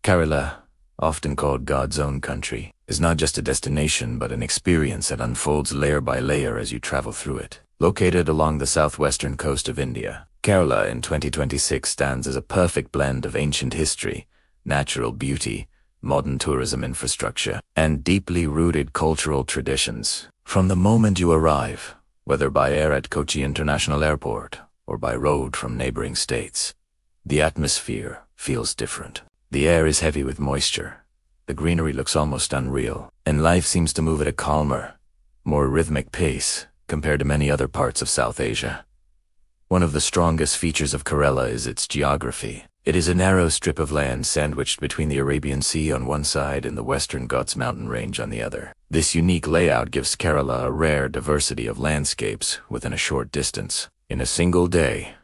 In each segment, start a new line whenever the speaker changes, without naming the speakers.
Kerala, often called God's own country, is not just a destination but an experience that unfolds layer by layer as you travel through it. Located along the southwestern coast of India, Kerala in 2026 stands as a perfect blend of ancient history, natural beauty, modern tourism infrastructure, and deeply rooted cultural traditions. From the moment you arrive, whether by air at Kochi International Airport or by road from neighboring states, the atmosphere feels different. The air is heavy with moisture, the greenery looks almost unreal, and life seems to move at a calmer, more rhythmic pace compared to many other parts of South Asia. One of the strongest features of Kerala is its geography. It is a narrow strip of land sandwiched between the Arabian Sea on one side and the Western Ghats mountain range on the other. This unique layout gives Kerala a rare diversity of landscapes within a short distance. In a single day,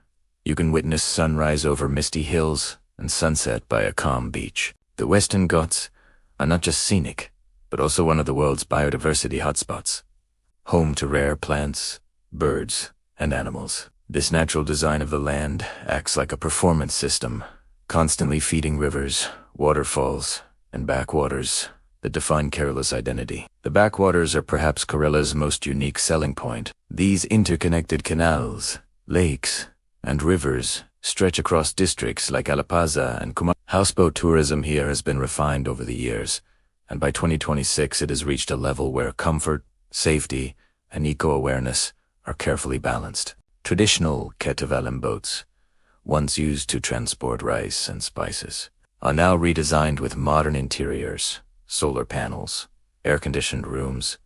you can witness sunrise over misty hills and sunset by a calm beach. The Western Ghats are not just scenic, but also one of the world's biodiversity hotspots, home to rare plants, birds, and animals. This natural design of the land acts like a performance system, constantly feeding rivers, waterfalls, and backwaters that define Kerala's identity. The backwaters are perhaps Kerala's most unique selling point. These interconnected canals, lakes, and rivers stretch across districts like Alleppey and Munnar. Houseboat tourism here has been refined over the years, and by 2026 it has reached a level where comfort, safety, and eco-awareness are carefully balanced. Traditional Ketavalam boats, once used to transport rice and spices, are now redesigned with modern interiors, solar panels, air-conditioned rooms,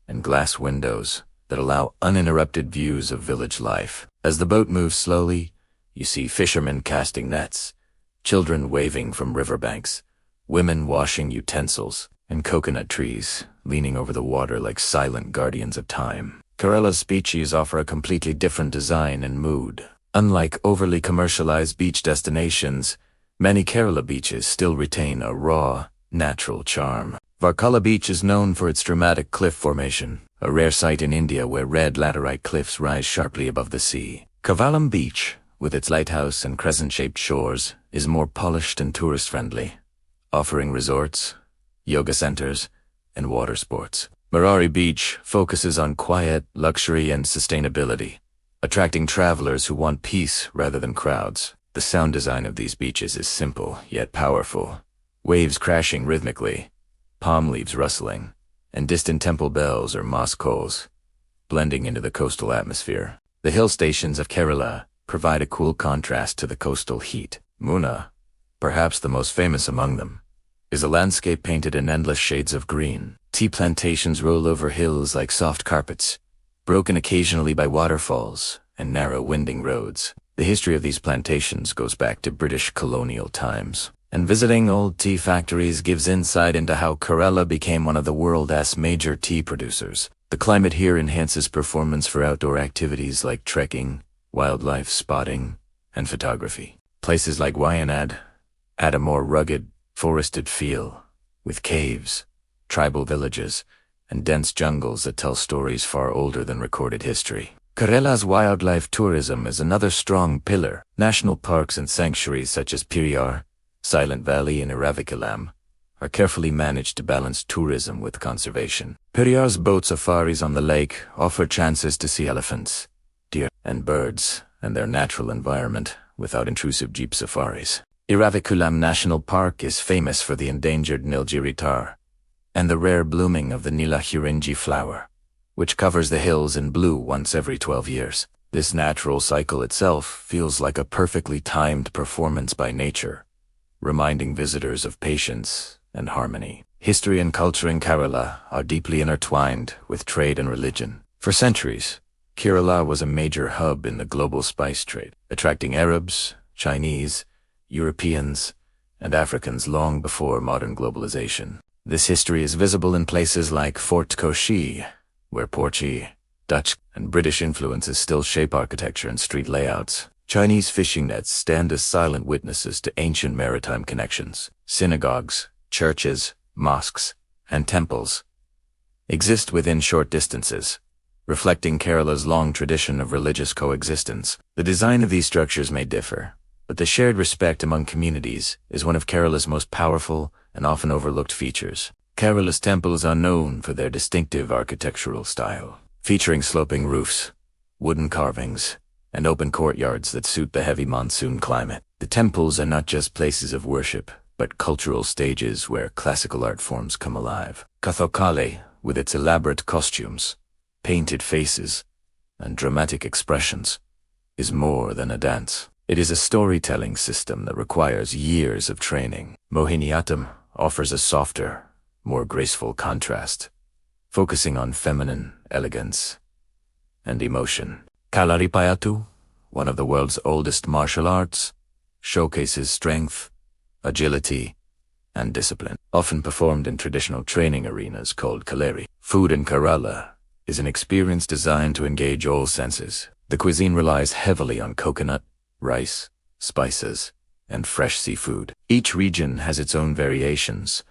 and glass windows that allow uninterrupted views of village life. As the boat moves slowly, you see fishermen casting nets, children waving from riverbanks, women washing utensils, and coconut trees leaning over the water like silent guardians of time. Kerala's beaches offer a completely different design and mood. Unlike overly commercialized beach destinations, many Kerala beaches still retain a raw, natural charm. Varkala Beach is known for its dramatic cliff formation, a rare sight in India where red laterite cliffs rise sharply above the sea. Kovalam Beach, with its lighthouse and crescent-shaped shores, is more polished and tourist-friendly, offering resorts, yoga centers, and water sports. Marari Beach focuses on quiet, luxury, and sustainability, attracting travelers who want peace rather than crowds. The sound design of these beaches is simple yet powerful. Waves crashing rhythmically, palm leaves rustling, and distant temple bells or mosque calls blending into the coastal atmosphere. The hill stations of Kerala provide a cool contrast to the coastal heat. Munnar, perhaps the most famous among them, is a landscape painted in endless shades of green. Tea plantations roll over hills like soft carpets, broken occasionally by waterfalls and narrow winding roads. The history of these plantations goes back to British colonial times, and visiting old tea factories gives insight into how Kerala became one of the world's major tea producers. The climate here enhances performance for outdoor activities like trekking, wildlife spotting, and photography. Places like Wayanad add a more rugged, forested feel, with caves, tribal villages, and dense jungles that tell stories far older than recorded history. Kerala's wildlife tourism is another strong pillar. National parks and sanctuaries such as Periyar, Silent Valley, and Iravikalam are carefully managed to balance tourism with conservation. Periyar's boat safaris on the lake offer chances to see elephants, deer, and birds and their natural environment without intrusive jeep safaris. Iravikalam National Park is famous for the endangered Nilgiri tar and the rare blooming of the Nilahirinji flower, which covers the hills in blue once every 12 years. This natural cycle itself feels like a perfectly timed performance by nature, reminding visitors of patience and harmony. History and culture in Kerala are deeply intertwined with trade and religion. For centuries, Kerala was a major hub in the global spice trade, attracting Arabs, Chinese, Europeans, and Africans long before modern globalization. This history is visible in places like Fort Kochi, where Portuguese, Dutch, and British influences still shape architecture and street layouts. Chinese fishing nets stand as silent witnesses to ancient maritime connections. Synagogues, churches, mosques, and temples exist within short distances, reflecting Kerala's long tradition of religious coexistence. The design of these structures may differ, but the shared respect among communities is one of Kerala's most powerful and often overlooked features. Kerala's temples are known for their distinctive architectural style, featuring sloping roofs, wooden carvings, and open courtyards that suit the heavy monsoon climate. The temples are not just places of worship, but cultural stages where classical art forms come alive. Kathakali, with its elaborate costumes, painted faces, and dramatic expressions, is more than a dance. It is a storytelling system that requires years of training. Mohiniyattam offers a softer, more graceful contrast, focusing on feminine elegance and emotion. Kalaripayattu, one of the world's oldest martial arts, showcases strength, agility, and discipline, often performed in traditional training arenas called kaleri. Food in Kerala is an experience designed to engage all senses. The cuisine relies heavily on coconut, rice, spices, and fresh seafood. Each region has its own variations,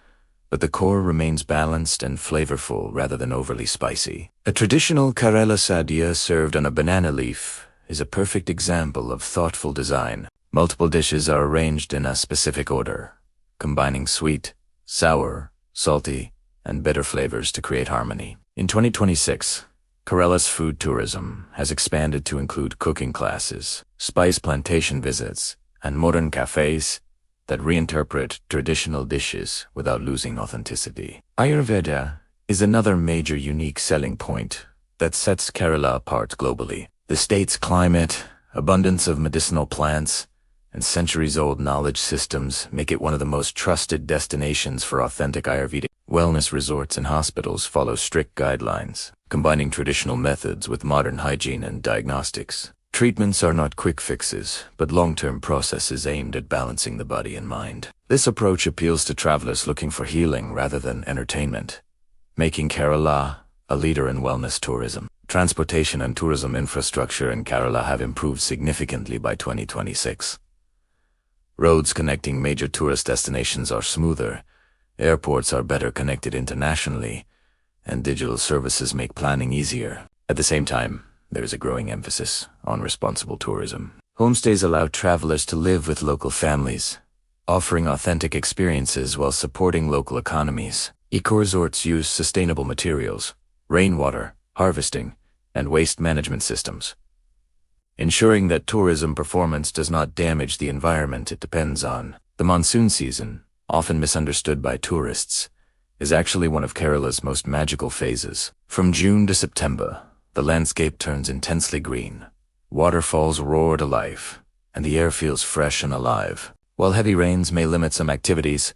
but the core remains balanced and flavorful rather than overly spicy. A traditional Kerala sadhya served on a banana leaf is a perfect example of thoughtful design. Multiple dishes are arranged in a specific order, combining sweet, sour, salty, and bitter flavors to create harmony. In 2026, Kerala's food tourism has expanded to include cooking classes, spice plantation visits, and modern cafes that reinterpret traditional dishes without losing authenticity. Ayurveda is another major unique selling point that sets Kerala apart globally. The state's climate, abundance of medicinal plants, and centuries-old knowledge systems make it one of the most trusted destinations for authentic Ayurvedic. Wellness resorts and hospitals follow strict guidelines, combining traditional methods with modern hygiene and diagnostics. Treatments are not quick fixes, but long-term processes aimed at balancing the body and mind. This approach appeals to travelers looking for healing rather than entertainment, making Kerala a leader in wellness tourism. Transportation and tourism infrastructure in Kerala have improved significantly by 2026. Roads connecting major tourist destinations are smoother, airports are better connected internationally, and digital services make planning easier. At the same time, there is a growing emphasis on responsible tourism. Homestays allow travelers to live with local families, offering authentic experiences while supporting local economies. Eco-resorts use sustainable materials, rainwater harvesting, and waste management systems, ensuring that tourism performance does not damage the environment it depends on. The monsoon season, often misunderstood by tourists, is actually one of Kerala's most magical phases. From June to September, the landscape turns intensely green, waterfalls roar to life, and the air feels fresh and alive. While heavy rains may limit some activities,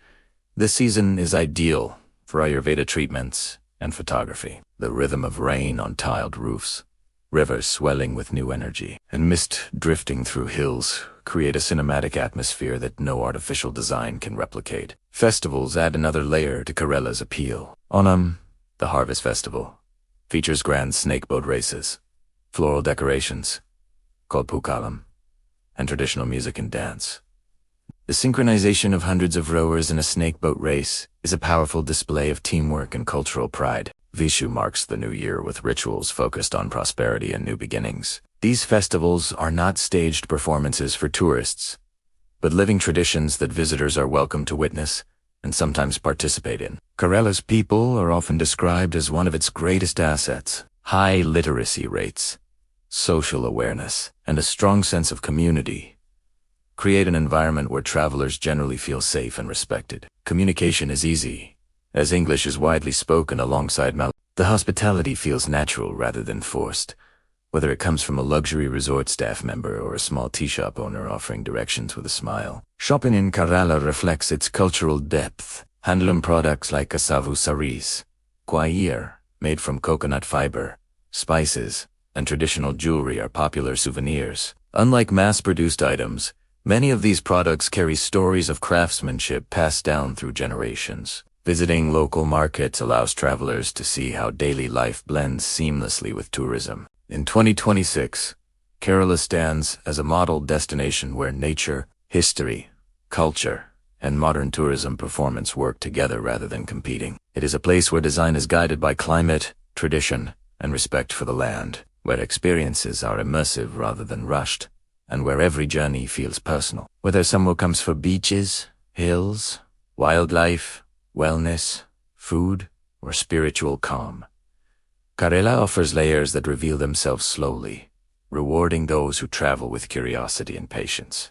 this season is ideal for Ayurveda treatments and photography. The rhythm of rain on tiled roofs, rivers swelling with new energy, and mist drifting through hills create a cinematic atmosphere that no artificial design can replicate. Festivals add another layer to Kerala's appeal. Onam, the harvest festival, features grand snakeboat races, floral decorations, called Pukalam, and traditional music and dance. The synchronization of hundreds of rowers in a snakeboat race is a powerful display of teamwork and cultural pride. Vishu marks the new year with rituals focused on prosperity and new beginnings. These festivals are not staged performances for tourists, but living traditions that visitors are welcome to witness and sometimes participate in. Kerala's people are often described as one of its greatest assets. High literacy rates, social awareness, and a strong sense of community create an environment where travelers generally feel safe and respected. Communication is easy, as English is widely spoken alongside Malayalam. The hospitality feels natural rather than forced, whether it comes from a luxury resort staff member or a small tea shop owner offering directions with a smile. Shopping in Kerala reflects its cultural depth. Handloom products like casavu saris, Periyar, made from coconut fiber, spices, and traditional jewelry are popular souvenirs. Unlike mass-produced items, many of these products carry stories of craftsmanship passed down through generations. Visiting local markets allows travelers to see how daily life blends seamlessly with tourism. In 2026, Kerala stands as a model destination where nature, history, culture, and modern tourism performance work together rather than competing. It is a place where design is guided by climate, tradition, and respect for the land, where experiences are immersive rather than rushed, and where every journey feels personal. Whether someone comes for beaches, hills, wildlife, wellness, food, or spiritual calm, Karela offers layers that reveal themselves slowly, rewarding those who travel with curiosity and patience.